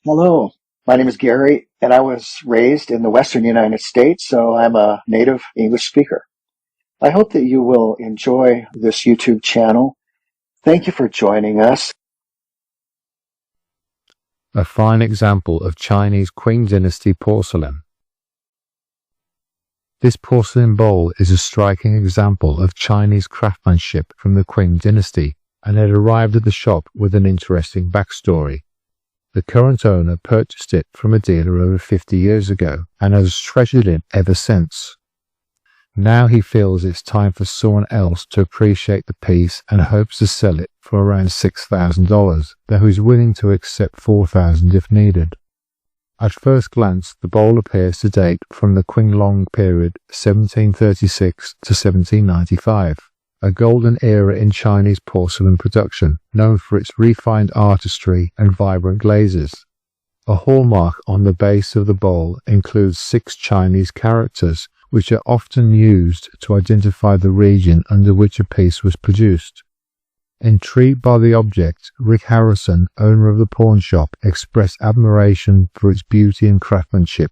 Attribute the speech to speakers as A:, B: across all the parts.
A: Hello, my name is Gary, and I was raised in the Western United States, so I'm a native English speaker. I hope that you will enjoy this YouTube channel. Thank you for joining us.
B: A fine example of Chinese Qing Dynasty porcelain. This porcelain bowl is a striking example of Chinese craftsmanship from the Qing Dynasty, and it arrived at the shop with an interesting backstory. The current owner purchased it from a dealer over 50 years ago and has treasured it ever since. Now he feels it's time for someone else to appreciate the piece and hopes to sell it for around $6,000, though he's willing to accept $4,000 if needed. At first glance, the bowl appears to date from the Qinglong period 1736 to 1795, a golden era in Chinese porcelain production, known for its refined artistry and vibrant glazes. A hallmark on the base of the bowl includes 6 Chinese characters, which are often used to identify the region under which a piece was produced. Intrigued by the object, Rick Harrison, owner of the pawn shop, expressed admiration for its beauty and craftsmanship.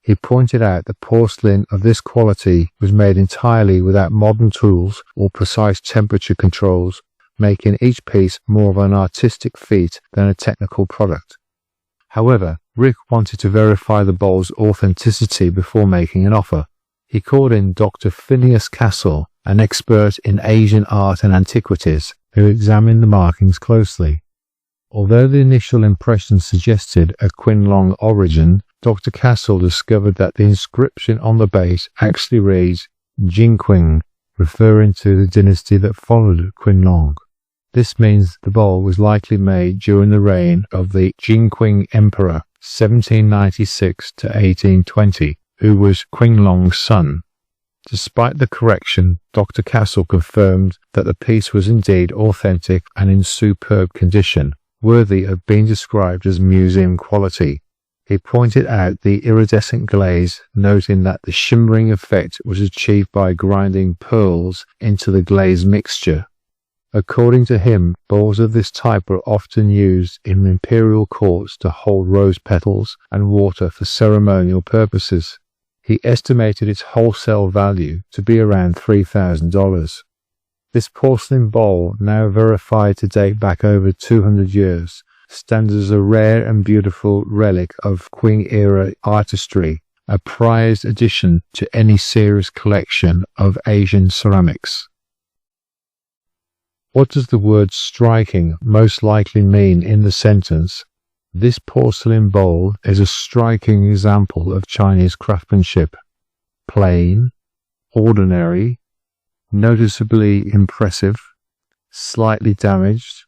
B: He pointed out that porcelain of this quality was made entirely without modern tools or precise temperature controls, making each piece more of an artistic feat than a technical product. However, Rick wanted to verify the bowl's authenticity before making an offer. He called in Dr. Phineas Castle, an expert in Asian art and antiquities, who examined the markings closely. Although the initial impression suggested a Qinglong origin, Dr. Castle discovered that the inscription on the base actually reads Jingqing, referring to the dynasty that followed Qinglong. This means the bowl was likely made during the reign of the Jingqing Emperor, 1796 to 1820, who was Qinglong's son. Despite the correction, Dr. Castle confirmed that the piece was indeed authentic and in superb condition, worthy of being described as museum quality. He pointed out the iridescent glaze, noting that the shimmering effect was achieved by grinding pearls into the glaze mixture. According to him, bowls of this type are often used in imperial courts to hold rose petals and water for ceremonial purposes. He estimated its wholesale value to be around $3,000. This porcelain bowl, now verified to date back over 200 years, stands as a rare and beautiful relic of Qing-era artistry, a prized addition to any serious collection of Asian ceramics. What does the word striking most likely mean in the sentence? This porcelain bowl is a striking example of Chinese craftsmanship. Plain, ordinary, noticeably impressive, slightly damaged.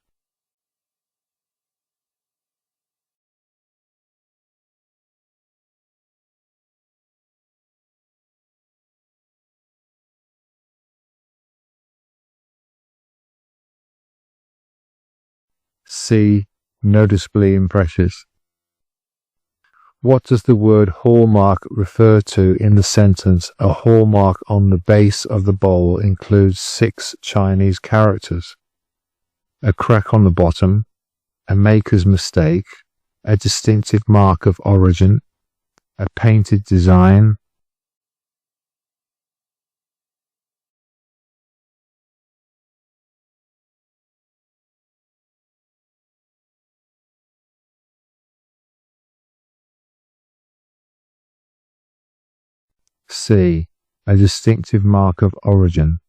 B: C. Noticeably impressive. What does the word hallmark refer to in the sentence? A hallmark on the base of the bowl includes 6 Chinese characters. A crack on the bottom, a maker's mistake, a distinctive mark of origin, a painted design. C. A distinctive mark of origin.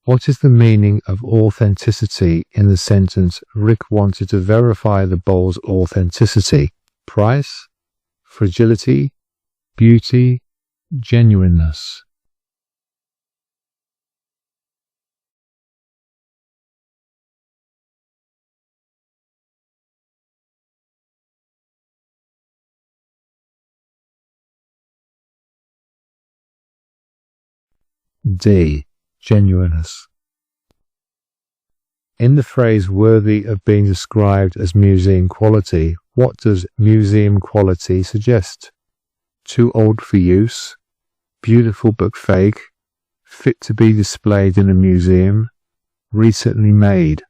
B: What is the meaning of authenticity in the sentence Rick wanted to verify the bowl's authenticity? Price, fragility, beauty, genuineness. D. Genuineness. In the phrase worthy of being described as museum quality, what does museum quality suggest? Too old for use, beautiful but fake, fit to be displayed in a museum, recently made.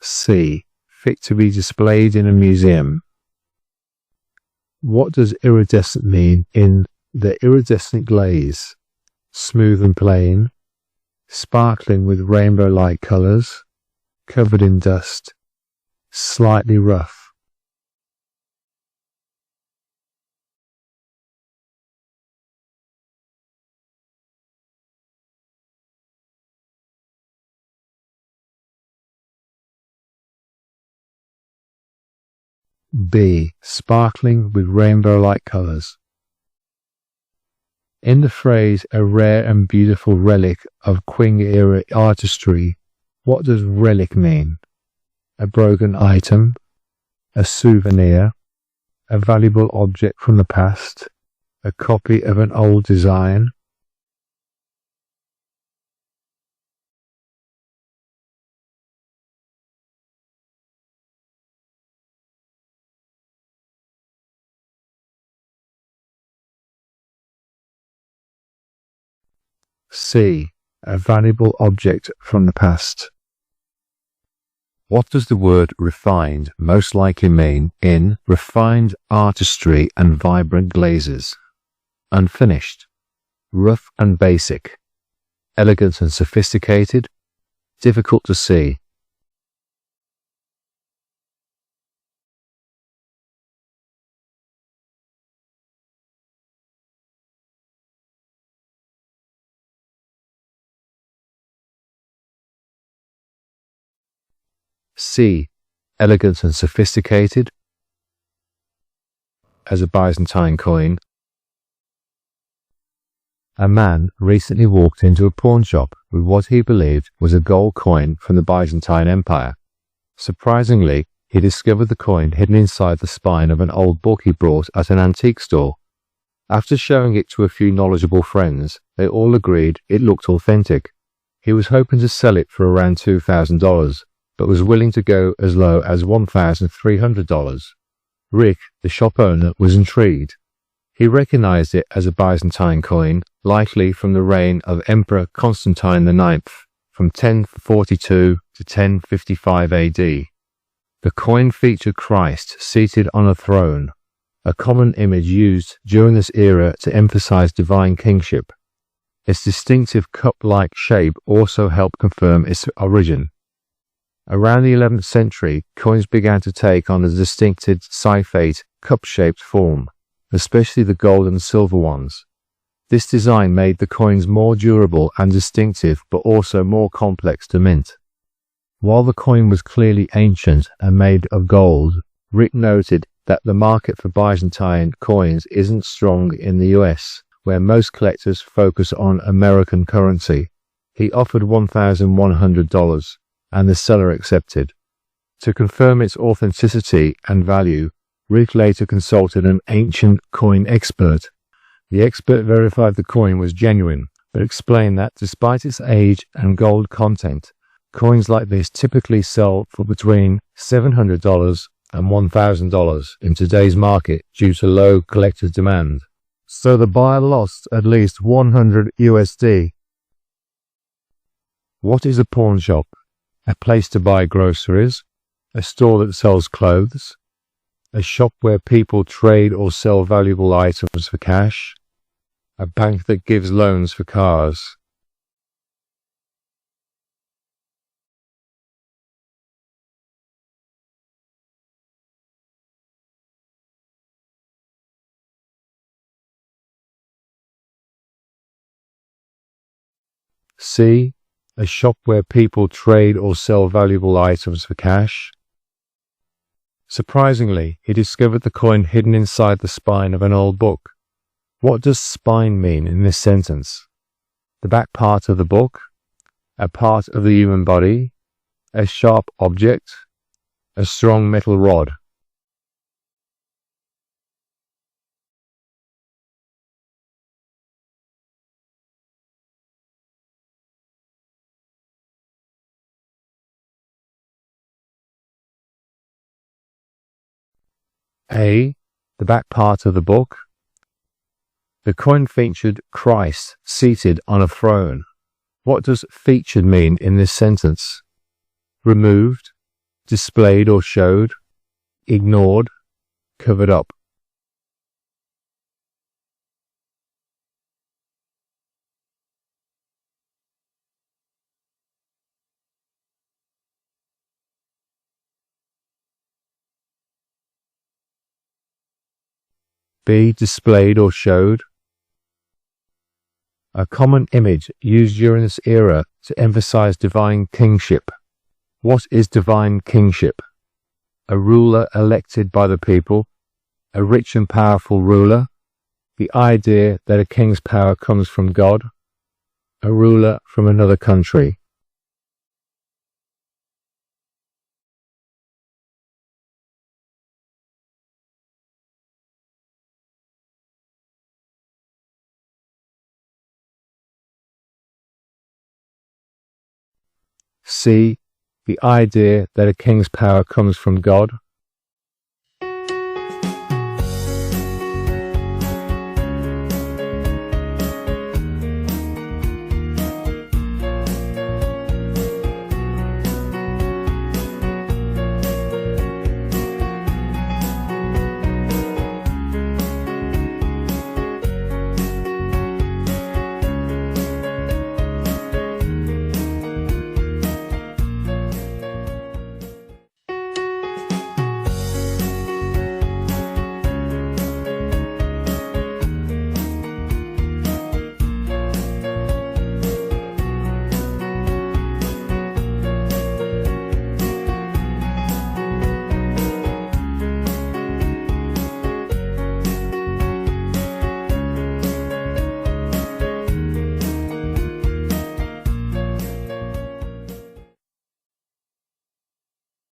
B: C. Fit to be displayed in a museum. What does iridescent mean in the iridescent glaze? Smooth and plain, sparkling with rainbow-like colors, covered in dust, slightly rough. B. Sparkling with rainbow-like colors. In the phrase a rare and beautiful relic of Qing-era artistry, what does relic mean? A broken item, a souvenir, a valuable object from the past, a copy of an old design. C. A valuable object from the past. What does the word refined most likely mean in refined artistry and vibrant glazes? Unfinished, rough and basic, elegant and sophisticated, difficult to see. C. Elegant and sophisticated. As a Byzantine coin. A man recently walked into a pawn shop with what he believed was a gold coin from the Byzantine Empire. Surprisingly, he discovered the coin hidden inside the spine of an old book he bought at an antique store. After showing it to a few knowledgeable friends, they all agreed it looked authentic. He was hoping to sell it for around $2,000, but was willing to go as low as $1,300. Rick, the shop owner, was intrigued. He recognized it as a Byzantine coin, likely from the reign of Emperor Constantine IX, from 1042 to 1055 AD. The coin featured Christ seated on a throne, a common image used during this era to emphasize divine kingship. Its distinctive cup-like shape also helped confirm its origin. Around the 11th century, coins began to take on a distinctive cyphate, cup-shaped form, especially the gold and silver ones. This design made the coins more durable and distinctive, but also more complex to mint. While the coin was clearly ancient and made of gold, Rick noted that the market for Byzantine coins isn't strong in the US, where most collectors focus on American currency. He offered $1,100. And the seller accepted. To confirm its authenticity and value, Rick later consulted an ancient coin expert. The expert verified the coin was genuine, but explained that despite its age and gold content, coins like this typically sell for between $700 and $1,000 in today's market due to low collector demand. So the buyer lost at least $100 USD. What is a pawn shop? A place to buy groceries, a store that sells clothes, a shop where people trade or sell valuable items for cash, a bank that gives loans for cars. C. A shop where people trade or sell valuable items for cash. Surprisingly, he discovered the coin hidden inside the spine of an old book. What does spine mean in this sentence? The back part of the book, a part of the human body, a sharp object, a strong metal rod. A. The back part of the book. The coin featured Christ seated on a throne. What does featured mean in this sentence? Removed, displayed or showed, ignored, covered up. B. Displayed or showed. A common image used during this era to emphasize divine kingship. What is divine kingship? A ruler elected by the people, a rich and powerful ruler, the idea that a king's power comes from God, a ruler from another country. C. The idea that a king's power comes from God.